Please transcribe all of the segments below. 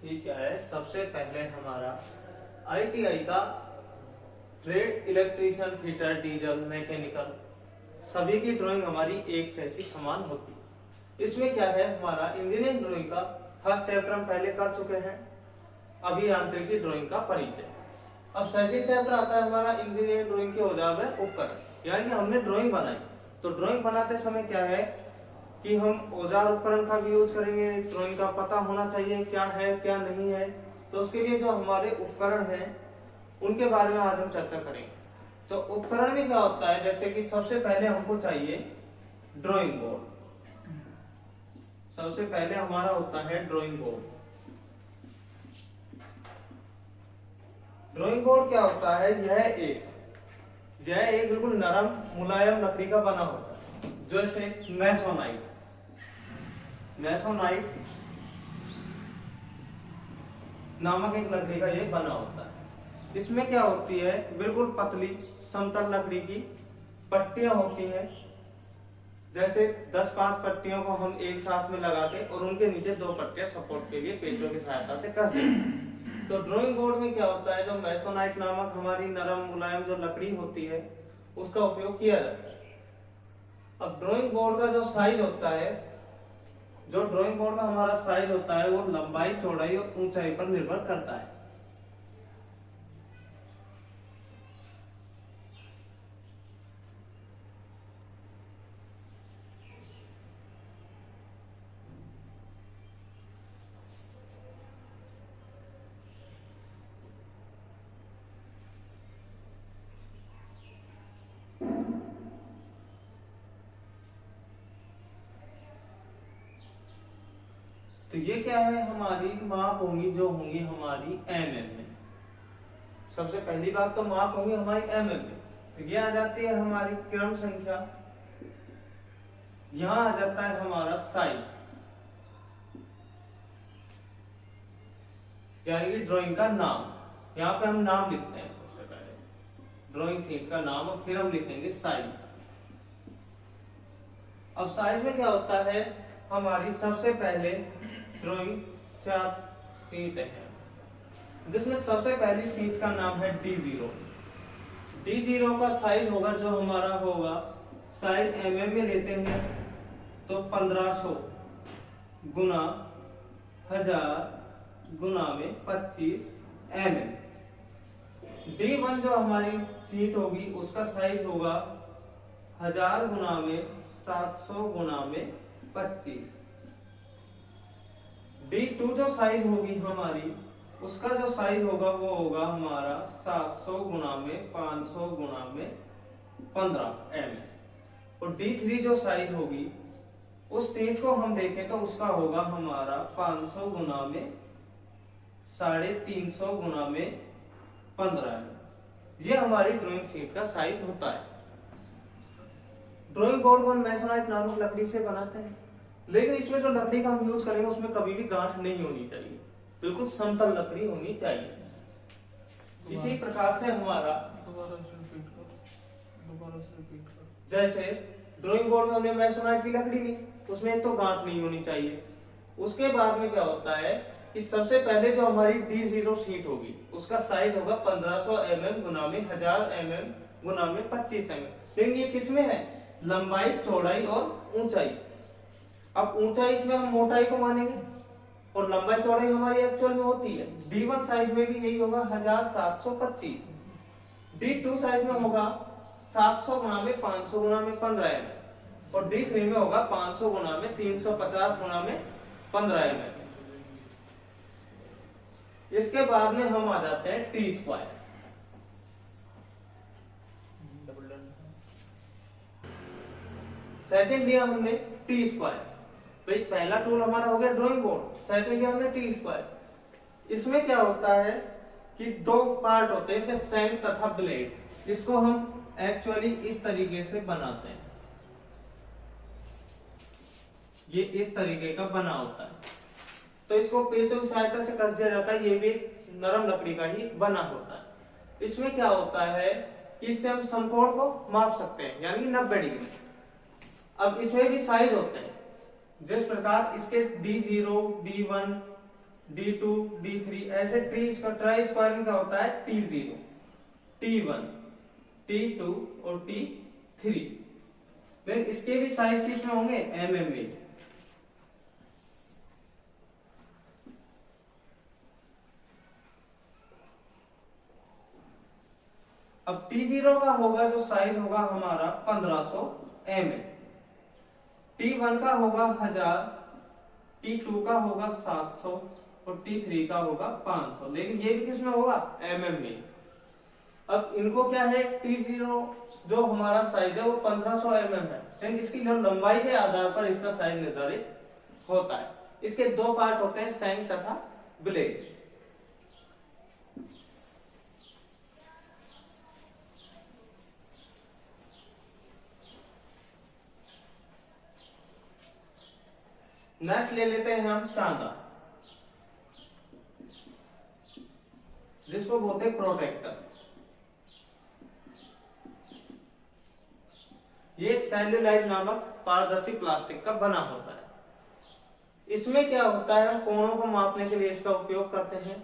ये क्या है, सबसे पहले हमारा आईटीआई का trade electrician, fitter, diesel, mechanical सभी की ड्राइंग हमारी एक जैसी समान होती है। इसमें क्या है, हमारा इंजीनियरिंग ड्राइंग का फर्स्ट चैप्टर हम पहले कर चुके हैं, अभियांत्रिकी ड्राइंग का परिचय। अब सेकंड चैप्टर आता है हमारा इंजीनियरिंग ड्राइंग के औजार व उपकरण, यानी कि हमने ड्राइंग बनाई तो ड्राइंग बनाते समय क्या है कि हम औजार उपकरण का भी यूज करेंगे। ड्राइंग का पता होना चाहिए क्या है क्या नहीं है, तो उसके लिए जो हमारे उपकरण हैं उनके बारे में आज हम चर्चा करेंगे। तो उपकरण में क्या होता है, जैसे कि सबसे पहले हमको चाहिए ड्राइंग बोर्ड। सबसे पहले हमारा होता है ड्राइंग बोर्ड। ड्राइंग बोर्ड क्या होता है, यह एक बिल्कुल नरम मुलायम लकड़ी का बना होता है, जैसे मैसोनाइट नामक एक लकड़ी का ये बना होता है। इसमें क्या होती है, बिल्कुल पतली समतल लकड़ी की पट्टियां होती हैं, जैसे 10-5 पट्टियों को हम एक साथ में लगा के और उनके नीचे 2 पट्टियां सपोर्ट के लिए पेचों की सहायता से कस देते हैं। तो ड्राइंग बोर्ड में क्या होता है, जो मैसोनाइट नामक हमारी नरम मुलायम जो लकड़ी होती है उसका उपयोग किया जाता है। अब ड्राइंग बोर्ड का जो साइज होता है, जो ड्राइंग बोर्ड का हमारा साइज होता है वो लंबाई, चौड़ाई और ऊंचाई पर निर्भर करता है। तो ये क्या है, हमारी माप होंगी जो होंगी हमारी mm में। सबसे पहली बात तो माप होंगी हमारी mm में। तो ये आ जाती है हमारी क्रम संख्या, यहां आ जाता है हमारा साइज, यानी कि ड्राइंग का नाम। यहाँ पे हम नाम लिखते हैं सबसे पहले, ड्राइंग शीट का नाम, और फिर हम लिखेंगे साइज। अब साइज में क्या होता है, हमारी सबसे पहले ड्राइंग शीट है, जिसमें सबसे पहली शीट का नाम है D0। D0 का साइज होगा जो हमारा होगा, साइज mm में लेते हैं तो 1500 गुना 1000 गुना में 25 mm। D1 जो हमारी शीट होगी उसका साइज होगा 1000 गुना में 700 गुना में 25। D2 जो साइज होगी हमारी, उसका जो साइज होगा वो होगा हमारा 700 गुना में 500 गुना में 15 mm। और D3 जो साइज होगी उस शीट को हम देखें तो उसका होगा हमारा 500 गुना में 350 गुना में 15 mm। ये हमारी ड्राइंग शीट का साइज होता है। ड्राइंग बोर्ड को हम मैसोनाइट नामक लकड़ी से बनाते हैं, लेकिन इसमें जो लकड़ी का हम यूज करेंगे उसमें कभी भी गांठ नहीं होनी चाहिए, बिल्कुल समतल लकड़ी होनी चाहिए। इसी प्रकार से हमारा जैसे ड्राइंग बोर्ड में हमने मैसोनाइट की लकड़ी ली, उसमें एक तो गांठ नहीं होनी चाहिए। उसके बाद में क्या होता है कि सबसे पहले जो हमारी D0 शीट होगी उसका साइज होगा 1500 mm गुना में 1000 mm गुना में 25 mm। लेकिन ये किसमें है, लंबाई, चौड़ाई और ऊंचाई। अब ऊंचाई इसमें हम मोटाई को मानेंगे और लंबाई चौड़ाई हमारी एक्चुअल में होती है। D1 साइज में भी यही होगा 1725। D2 साइज में होगा 700 गुना में 500 गुना में 15 mm, और D3 में होगा 500 गुना में 350 गुना में 15 mm। इसके बाद में हम आ जाते हैं T²। सेकंड लिया हमने T²। भाई पहला टूल हमारा हो गया ड्राइंग बोर्ड, सेकंड लिया हमने T²। इसमें क्या होता है कि 2 पार्ट होते हैं इसके, शंक तथा ब्लेड, जिसको हम एक्चुअली इस तरीके से बनाते हैं। ये इस तरीके का बना होता है, तो इसको पेचों की सहायता से कस दिया जाता है। ये भी नरम लकड़ी का ही बना होता है। इसमें क्या होता है कि इससे हम समकोण को माप सकते हैं, यानी 90 डिग्री। अब इसमें भी साइज होते हैं, जिस प्रकार इसके D0, D1, D2 D3 ऐसे ट्राई स्क्वायरिंग का होता है T0 T1 T2 और T3। फिर इसके भी साइज कितने होंगे mm में। अब T0 का होगा जो साइज होगा हमारा 1500 mm, T1 का होगा 1000, T2 का होगा 700 और T3 का होगा 500। लेकिन ये भी किसमें होगा mm में। अब इनको क्या है T0 जो हमारा साइज है वो 1500 mm है, लेकिन इसकी लंबाई के आधार पर इसका साइज निर्धारित होता है। इसके दो पार्ट होते हैं, सैंक तथा ब्लेड। नेक्स्ट ले लेते हैं हम चांदा, जिसको बोलते हैं प्रोटेक्टर। ये सेल्यूलाइड नामक पारदर्शी प्लास्टिक का बना होता है। इसमें क्या होता है, हम कोणों को मापने के लिए इसका उपयोग करते हैं।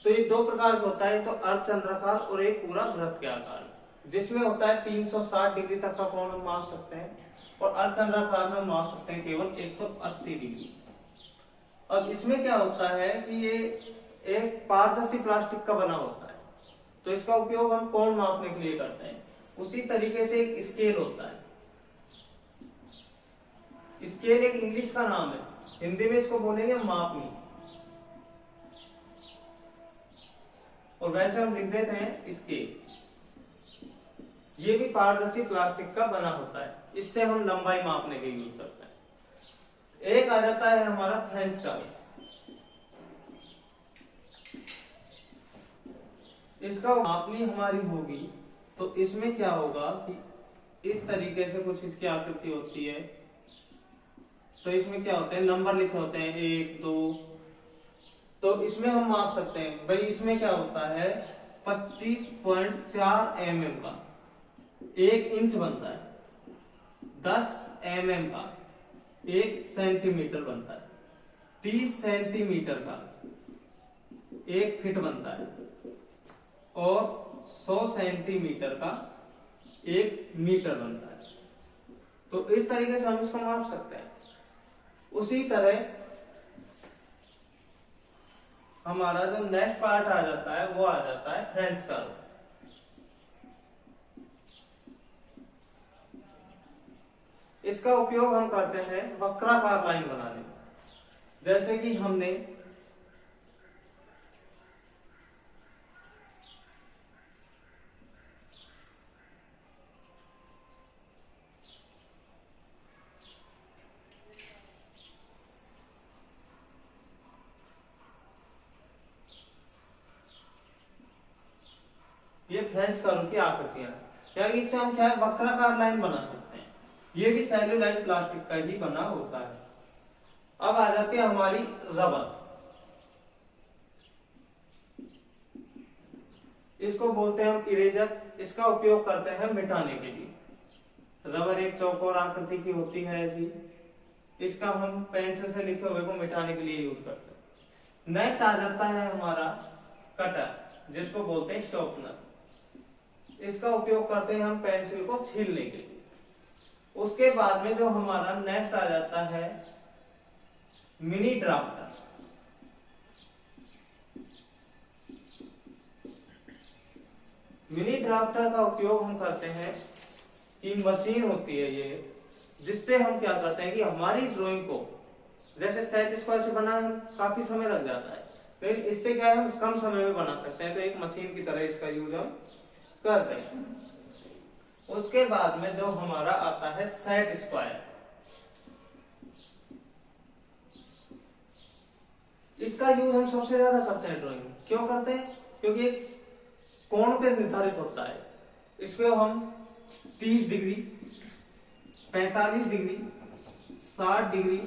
तो ये दो प्रकार का होता है, तो अर्धचंद्राकार और एक पूरा वृत्त के आकार, जिसमें होता है 360 डिग्री तक का कोण हम माप सकते हैं और अर्धचंद्राकार में माप सकते हैं केवल 180 डिग्री। अब इसमें क्या होता है कि ये एक पारदर्शी प्लास्टिक का बना होता है, तो इसका उपयोग हम कोण मापने के लिए करते हैं। उसी तरीके से एक स्केल होता है। स्केल एक इंग्लिश का नाम है, हिंदी में इसको बोलेंगे मापनी, और वैसे हम लिख देते हैं स्केल। ये भी पारदर्शी प्लास्टिक का बना होता है, इससे हम लंबाई मापने के लिए यूज करते हैं। एक आ जाता है हमारा फ्रेंच कर्व। इसका मापनी हमारी होगी, तो इसमें क्या होगा कि इस तरीके से कुछ इसकी आकृति होती है। तो इसमें क्या होते हैं, नंबर लिखे होते हैं 1 2, तो इसमें हम माप सकते हैं। भाई इसमें क्या होता है 25.4 mm का 1 इंच बनता है, 10 mm का 1 सेंटीमीटर बनता है, 30 सेंटीमीटर का 1 फीट बनता है और 100 सेंटीमीटर का 1 मीटर बनता है। तो इस तरीके से हम इसको माप सकते हैं। उसी तरह हमारा जो नेक्स्ट पार्ट आ जाता है वो आ जाता है फ्रेंच कर्व। इसका उपयोग हम करते हैं वक्राकार लाइन बनाने में, जैसे कि हमने ये फ्रेंच कर्व की आकृतियां, यानी इससे हम क्या है वक्राकार लाइन बना सकते हैं। ये भी सेल्यूलाइड प्लास्टिक का ही बना होता है। अब आ जाती है हमारी रबर। इसको बोलते हैं हम इरेजर। इसका उपयोग करते हैं मिटाने के लिए। रबर एक चौकोर आकृति की होती है ऐसी, इसका हम पेंसिल से लिखे हुए को मिटाने के लिए यूज करते हैं। नेक्स्ट आ जाता है हमारा कटर, जिसको बोलते हैं शॉर्पनर। इसका उपयोग करते हैं हम पेंसिल को छीलने के लिए। उसके बाद में जो हमारा नेक्स्ट आ जाता है मिनी ड्राफ्टर। मिनी ड्राफ्टर का उपयोग हम करते हैं कि मशीन होती है ये, जिससे हम क्या करते हैं कि हमारी ड्राइंग को, जैसे सेट स्क्वायर से बना है काफी समय लग जाता है, लेकिन इससे क्या है हम कम समय में बना सकते हैं। तो एक मशीन की तरह इसका यूज हम कर रहे हैं। उसके बाद में जो हमारा आता है सेट स्क्वायर। इसका यूज हम सबसे ज्यादा करते हैं ड्राइंग में। क्यों करते हैं? क्योंकि एक कोण पे निर्धारित होता है। इसको हम 30 डिग्री, 45 डिग्री, 60 डिग्री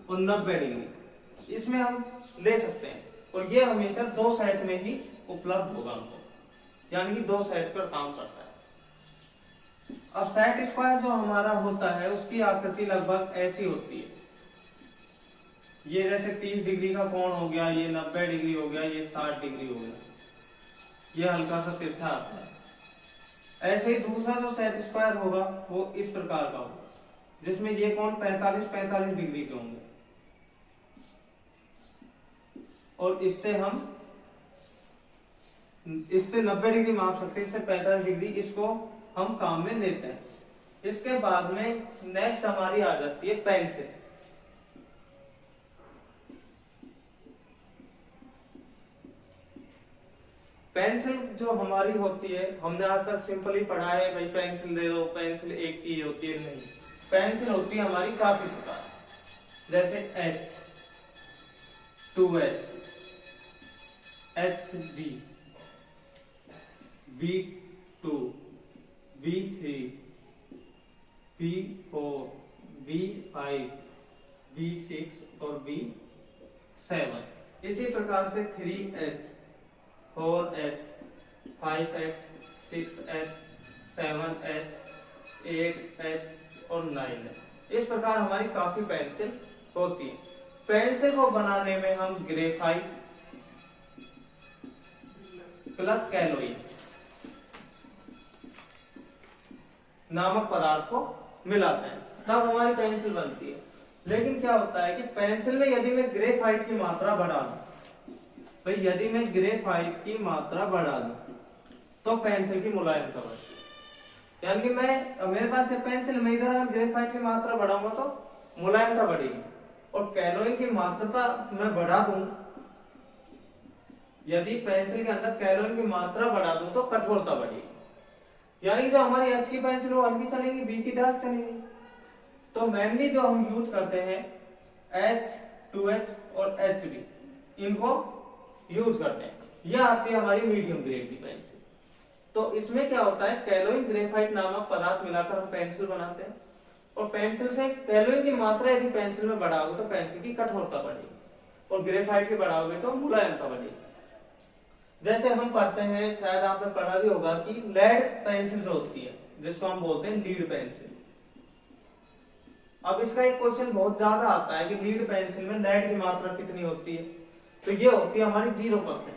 और 90 डिग्री इसमें हम ले सकते हैं, और ये हमेशा 2 सेट में ही उपलब्ध होगा हमको, यानी कि 2 सेट पर काम करता है। अब सेट स्क्वायर जो हमारा होता है उसकी आकृति लगभग ऐसी होती है। ये जैसे 30 डिग्री का कोण हो गया, ये 90 डिग्री हो गया, ये 60 डिग्री हो गया, ये हल्का सा तिरछा आता है। ऐसे ही दूसरा जो सेट स्क्वायर होगा वो इस प्रकार का होगा, जिसमें ये कोण 45 डिग्री के होंगे, और इससे 90 डिग्री माप सकते हैं, इससे 45 डिग्री, इसको हम काम में लेते हैं। इसके बाद में नेक्स्ट हमारी आ जाती है पेंसिल। पेंसिल जो हमारी होती है, हमने आज तक सिंपली पढ़ा है भाई पेंसिल दे दो, पेंसिल एक चीज होती है, नहीं, पेंसिल होती है हमारी काफी प्रकार, जैसे H, 2H, HB, B2, B3, B4, B5, B6 और B7। इसी प्रकार से 3H, 4H, 5H, 6H, 7H, 8H और 9H। इस प्रकार हमारी काफी पेंसिल होती है। पेंसिल को बनाने में हम ग्रेफाइट प्लस कैलोइन नामक पदार्थ को मिलाते हैं, तब हमारी पेंसिल बनती है। लेकिन क्या होता है कि पेंसिल में यदि मैं ग्रेफाइट की मात्रा बढ़ा दूं, भाई यदि मैं ग्रेफाइट की मात्रा बढ़ा दूं तो पेंसिल की मुलायमता बढ़ती है। यानी कि मेरे पास ये पेंसिल में इधर ग्रेफाइट की मात्रा बढ़ाऊंगा तो मुलायमता बढ़ेगी, और कैलोइन की मात्रा मैं बढ़ा दूं, यदि पेंसिल के अंदर कैलोइन की मात्रा बढ़ा दूं तो कठोरता बढ़ेगी। यानी जो हमारी H की पेंसिल वो हल्की चलेगी, B की डार्क चलेगी। तो मेनली जो हम यूज करते हैं H, 2H और HB, इनको यूज करते हैं। यह आती है हमारी मीडियम ग्रेड की पेंसिल। तो इसमें क्या होता है, कैलोइन ग्रेफाइट नामक पदार्थ मिलाकर हम पेंसिल बनाते हैं, और पेंसिल से कैलोइन की मात्रा यदि पेंसिल में बढ़ाओगे तो पेंसिल की कठोरता बढ़ेगी, और ग्रेफाइट की बढ़ाओगे तो मुलायमता बढ़ेगी। जैसे हम पढ़ते हैं, शायद आपने पढ़ा भी होगा कि लेड पेंसिल जो होती है, जिसको हम बोलते हैं लीड पेंसिल। अब इसका एक क्वेश्चन बहुत ज्यादा आता है कि लीड पेंसिल में लेड की मात्रा कितनी होती है, तो ये होती है हमारी 0%।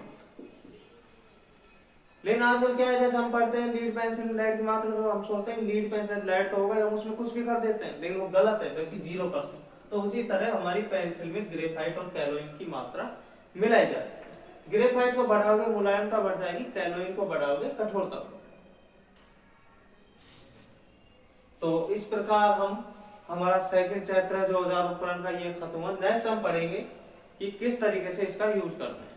लेकिन आजकल क्या है, जैसे हम पढ़ते हैं लीड पेंसिल में लेड की मात्रा, तो हम सोचते हैं लीड पेंसिल लेड तो होगा, हम उसमें कुछ भी कर देते हैं, लेकिन वो गलत है, जबकि 0%। तो उसी तरह हमारी पेंसिल में ग्रेफाइट और कैलोइन की मात्रा मिलाई जाती है। ग्रेफाइट को बढ़ाओगे मुलायमता बढ़ जाएगी, कैलोइन को बढ़ाओगे कठोरता। तो इस प्रकार हमारा सेकंड चैप्टर जो औजार उपकरण का ये खत्म हुआ। नेक्स्ट हम पढ़ेंगे कि किस तरीके से इसका यूज करते हैं।